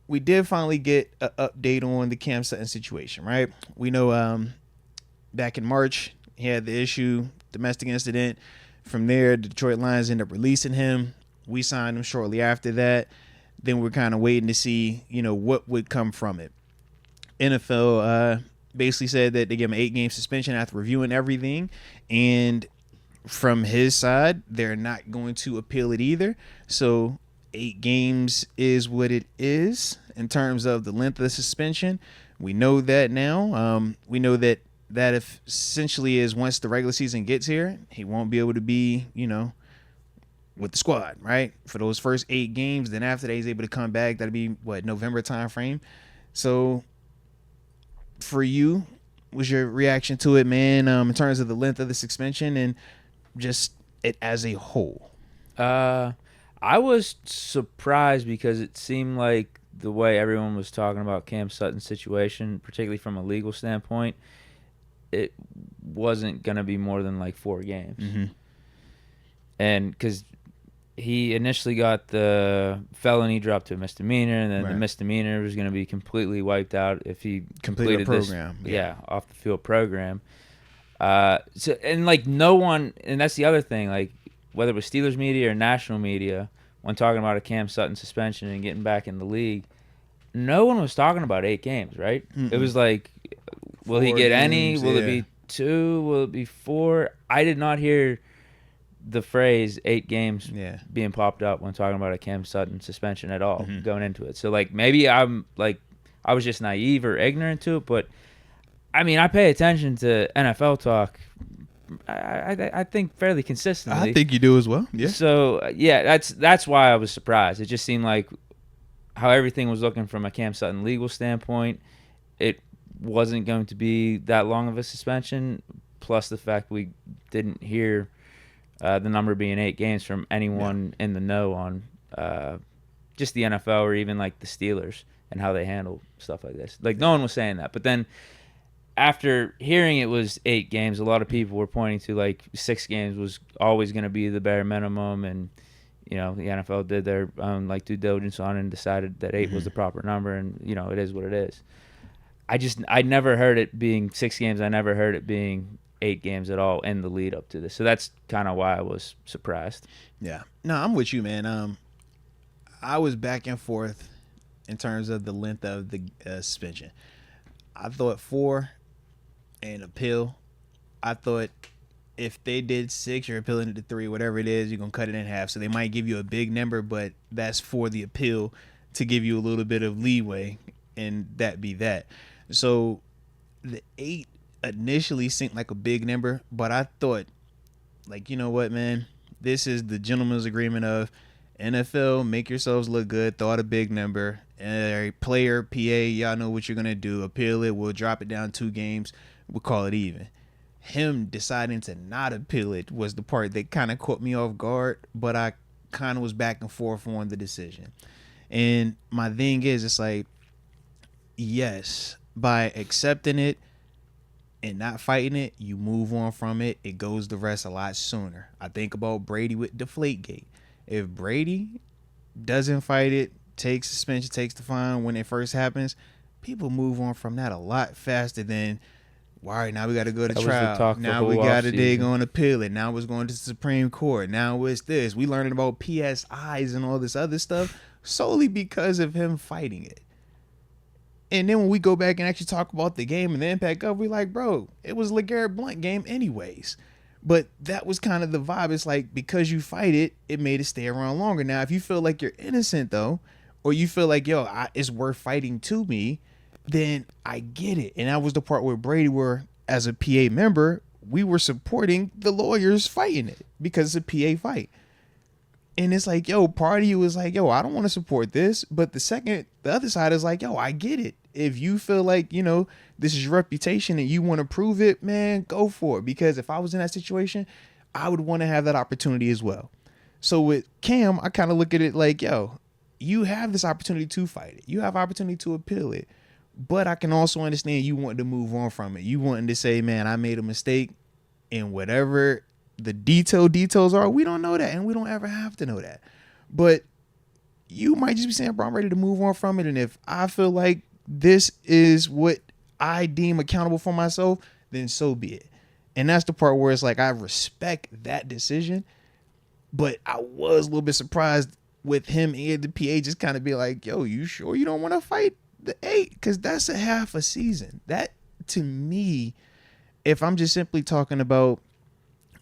we did finally get an update on the Cam Sutton situation, right? We know back in March, he had the issue, domestic incident. From there, the Detroit Lions ended up releasing him. We signed him shortly after that. Then we're kind of waiting to see, what would come from it. NFL basically said that they gave him an 8-game suspension after reviewing everything. And from his side, they're not going to appeal it either. So 8 games is what it is in terms of the length of the suspension. We know that now. We know that essentially is once the regular season gets here, he won't be able to be, with the squad, right? For those first 8 games. Then after that, he's able to come back. That'll be November time frame. So for you, was your reaction to it, man, in terms of the length of the suspension and just it as a whole? I was surprised because it seemed like the way everyone was talking about Cam Sutton's situation, particularly from a legal standpoint, it wasn't going to be more than like 4 games. Mm-hmm. And because he initially got the felony dropped to a misdemeanor, and then the misdemeanor was going to be completely wiped out if he completed a program. This, off the field program. No one, and that's the other thing, like whether it was Steelers media or national media, when talking about a Cam Sutton suspension and getting back in the league, no one was talking about 8 games, right? Mm-mm. It was like, will he get any? Will it be 2? Will it be 4? I did not hear the phrase 8 games being popped up when talking about a Cam Sutton suspension at all going into it. So maybe I was just naive or ignorant to it, but I mean, I pay attention to NFL talk. I think fairly consistently. I think you do as well. Yeah. So that's why I was surprised. It just seemed like how everything was looking from a Cam Sutton legal standpoint, it wasn't going to be that long of a suspension. Plus the fact we didn't hear the number being 8 games from anyone in the know on just the NFL or even like the Steelers and how they handle stuff like this. Like no one was saying that. But then after hearing it was 8 games, a lot of people were pointing to like 6 games was always going to be the bare minimum, and the NFL did their own due diligence on it and decided that 8 was the proper number, and it is what it is. I never heard it being 6 games. I never heard it being 8 games at all in the lead up to this. So that's kind of why I was surprised. Yeah. No, I'm with you, man. I was back and forth in terms of the length of the suspension. I thought 4 and appeal. I thought if they did 6, you're appealing it to 3, whatever it is, you're going to cut it in half. So they might give you a big number, but that's for the appeal to give you a little bit of leeway, and that be that. So the 8 initially seemed like a big number, but I thought, you know what, man, this is the gentleman's agreement of NFL, make yourselves look good, throw out a big number, player, PA, y'all know what you're going to do, appeal it, we'll drop it down 2 games, we'll call it even. Him deciding to not appeal it was the part that kind of caught me off guard, but I kind of was back and forth on the decision. And my thing is, it's like, yes, by accepting it and not fighting it, you move on from it. It goes the rest a lot sooner. I think about Brady with Deflategate. If Brady doesn't fight it, takes suspension, takes the fine when it first happens, people move on from that a lot faster than, all right, now we got to go to trial. Now we got to dig on appeal it. Now it's going to the Supreme Court. Now it's this. We learning about PSIs and all this other stuff solely because of him fighting it. And then when we go back and actually talk about the game and the impact of, we're like, bro, it was LeGarrette Blount game anyways. But that was kind of the vibe. It's like, because you fight it, it made it stay around longer. Now, if you feel like you're innocent, though, or you feel like, it's worth fighting to me, then I get it. And that was the part where Brady were, as a PA member, we were supporting the lawyers fighting it because it's a PA fight. And it's like, part of you is like, I don't want to support this. But the other side is like, I get it. If you feel like, this is your reputation and you want to prove it, man, go for it. Because if I was in that situation, I would want to have that opportunity as well. So with Cam, I kind of look at it like, you have this opportunity to fight it. You have opportunity to appeal it. But I can also understand you wanting to move on from it. You wanting to say, man, I made a mistake, and whatever the details are, we don't know that, and we don't ever have to know that. But you might just be saying, bro, I'm ready to move on from it. And if I feel like this is what I deem accountable for myself, then so be it. And that's the part where it's like, I respect that decision, but I was a little bit surprised with him and the PA just kind of be like, yo, you sure you don't want to fight the 8? Because that's a half a season. That, to me, if I'm just simply talking about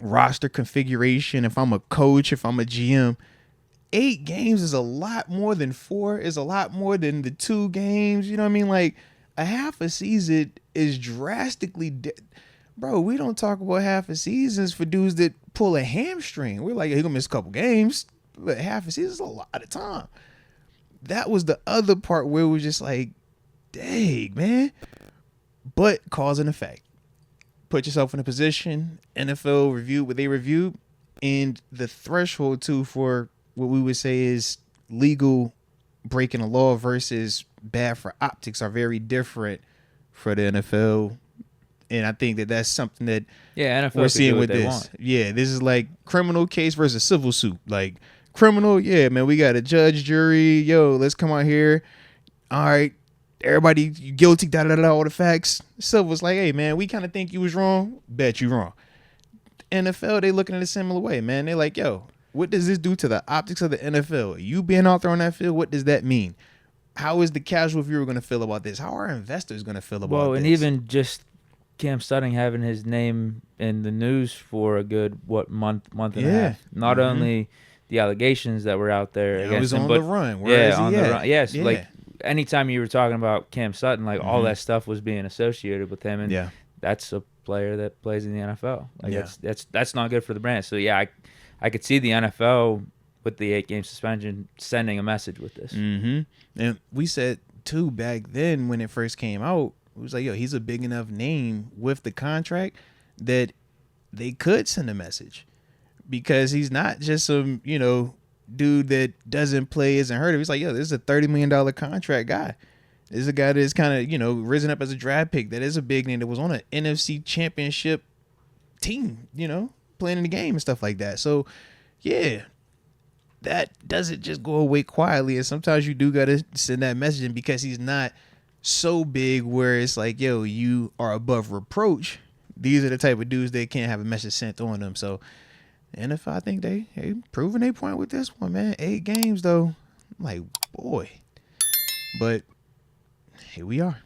roster configuration, if I'm a coach, if I'm a GM, 8 games is a lot more than 4, is a lot more than the 2 games. You know what I mean? Like, a half a season is drastically bro, we don't talk about half a seasons for dudes that pull a hamstring. We're like, he gonna miss a couple games, but half a season is a lot of time. That was the other part where it was just like, dang, man. But cause and effect. Put yourself in a position, NFL reviewed what they reviewed, and the threshold too for what we would say is legal breaking a law versus bad for optics are very different for the NFL. And I think that that's something that NFL we're seeing with this. Want. Yeah, this is like criminal case versus civil suit. Like criminal, yeah, man, we got a judge, jury. Yo, let's come out here. All right, everybody, you guilty, da-da-da, all the facts. Civil's like, hey, man, we kind of think you was wrong. Bet you wrong. NFL, they looking at it a similar way, man. They're like, yo, what does this do to the optics of the NFL? You being out there on that field, what does that mean? How is the casual viewer going to feel about this? How are investors going to feel about this? Well, and even just Cam Sutton having his name in the news for a good month and a half. Not only the allegations that were out there against him, but the run. Where is he on at? the run. Yes, like anytime you were talking about Cam Sutton, like all that stuff was being associated with him, and that's a player that plays in the NFL. Like that's not good for the brand. So I could see the NFL with the 8-game suspension sending a message with this. And we said too back then when it first came out, it was like, yo, he's a big enough name with the contract that they could send a message, because he's not just some, dude that doesn't play, isn't heard of. He's like, yo, this is a $30 million contract guy. This is a guy that's kind of, risen up as a draft pick. That is a big name that was on an NFC championship team, playing in the game and stuff like that. So, yeah, that doesn't just go away quietly. And sometimes you do got to send that message in, because he's not so big where it's like, yo, you are above reproach. These are the type of dudes that can't have a message sent on them. So NFL, I think they proving their point with this one, man. 8 games though, like, boy. But here we are.